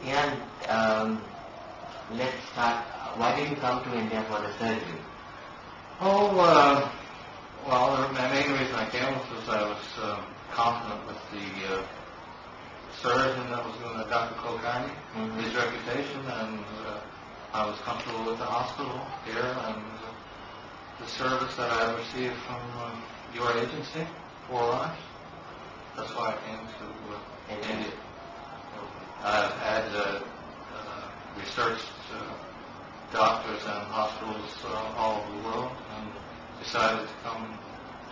And let's start. Why did you come to India for the surgery? Oh, well, the main reason I came was I was confident with the surgeon that was doing Dr. Kulkarni, his reputation, and I was comfortable with the hospital here and the service that I received from your agency, 4 Lives. That's why I came to India. I've had researched doctors and hospitals all over the world and decided to come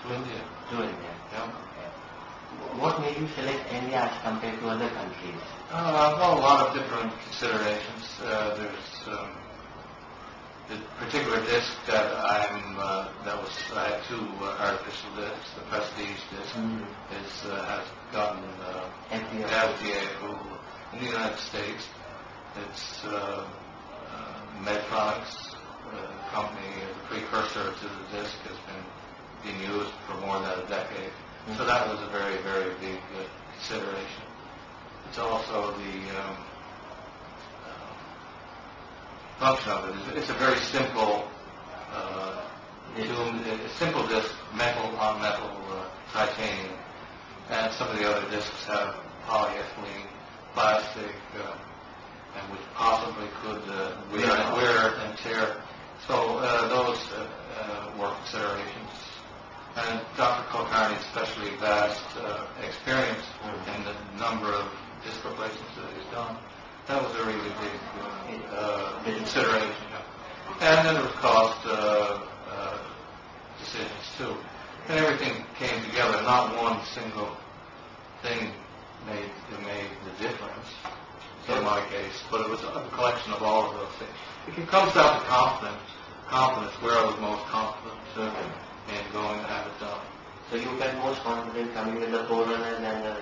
to India. To India? Yeah. What made you select India as compared to other countries? Well, a lot of different considerations. There's the particular disc that I had 2 artificial discs. The Prestige disc has gotten FDA approval in the United States. It's Medtronic's company, the precursor to the disc, has been being used for more than a decade. So that was a very, very big consideration. It's also the function of it. It's a very simple, simple disc, metal on metal titanium, and some of the other discs have polyethylene plastic, and which possibly could wear and tear. So those were considerations. And Dr. Kulkarni's especially vast experience and the number of disc replacements that he's done, that was a really big consideration. And then there was cost decisions too. And everything came together. Not one single thing made the difference in my case, but it was a collection of all of those things. It comes down to confidence, where I was most confident in going to have it done. So you felt most confident coming with the forerunner than the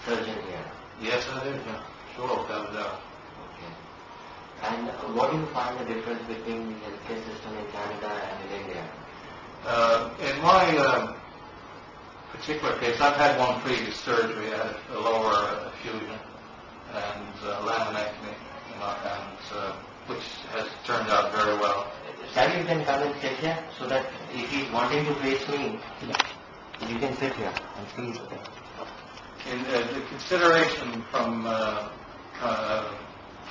surgeon here? Yes, I did, yeah. Sure, without a doubt. Okay. And what do you find the difference between the healthcare system in Canada and in India? In my particular case, I've had one previous surgery. I had a lower fusion and laminectomy, and which has turned out very well. Sir, you can come and sit here so that if he's wanting to face me, you can sit here and see. In the consideration from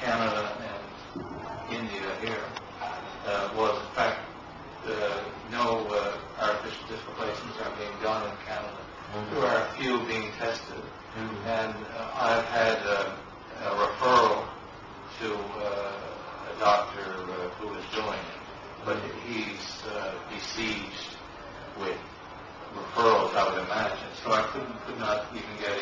Canada and India here was the fact no artificial disc replacements are being done in Canada. There are a few being tested, and I've had a referral to a doctor who is doing it. But he's besieged with referrals, I would imagine. So I could not even get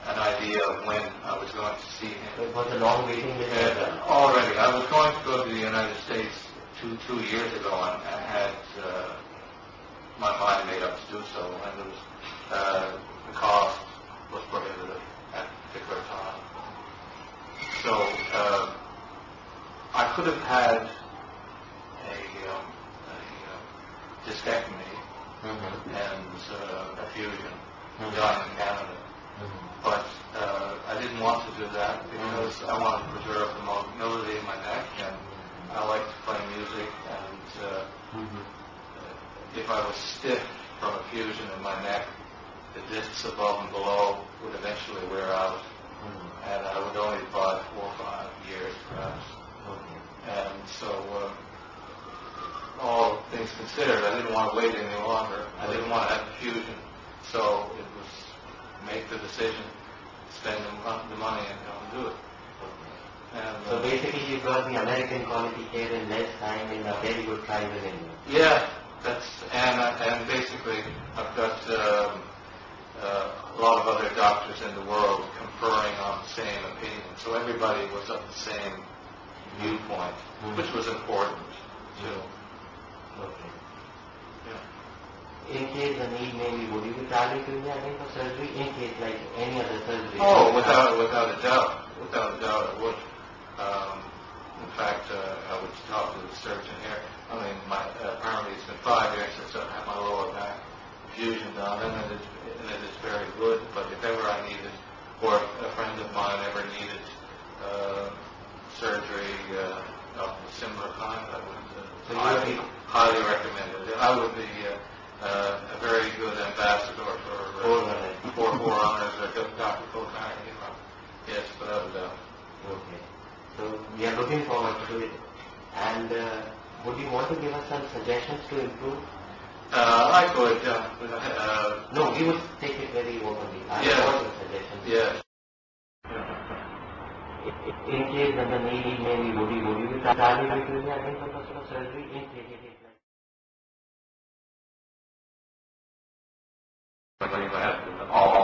an idea of when I was going to see him. It was a long waiting list. Already, I was going to go to the United States two years ago, and I had my mind made up to do so, and it was the cost was prohibitive at a particular time. So. I could have had a discectomy and a fusion done in Canada, but I didn't want to do that because I wanted to preserve the mobility in my neck, and I like to play music, and if I was stiff from a fusion in my neck, the discs above and below would eventually wear out, and I would only buy 4 or 5 years perhaps. And so, all things considered, I didn't want to wait any longer. I didn't want to have the fusion. So it was make the decision, spend the money, and go and do it. And, so basically, you got the American quality care in less time in a very good time in India. Yeah, and basically, I've got a lot of other doctors in the world conferring on the same opinion. So everybody was of the same viewpoint, which was important too. Okay. Yeah. In case the need may be, would you be traveling to India again for surgery? In case like any other surgery? Oh, without a doubt, I would. In fact, I would talk to the surgeon here. I mean, apparently it's been 5 years since I've had my lower back fusion done, and it is very good. But if ever I needed, or if we are looking forward to it. And would you want to give us some suggestions to improve? I could, No, we would take it very openly. I Yes. want your suggestions. yes. In case when the knee may be would you be targeted between again for the surgery in case it is like If I have all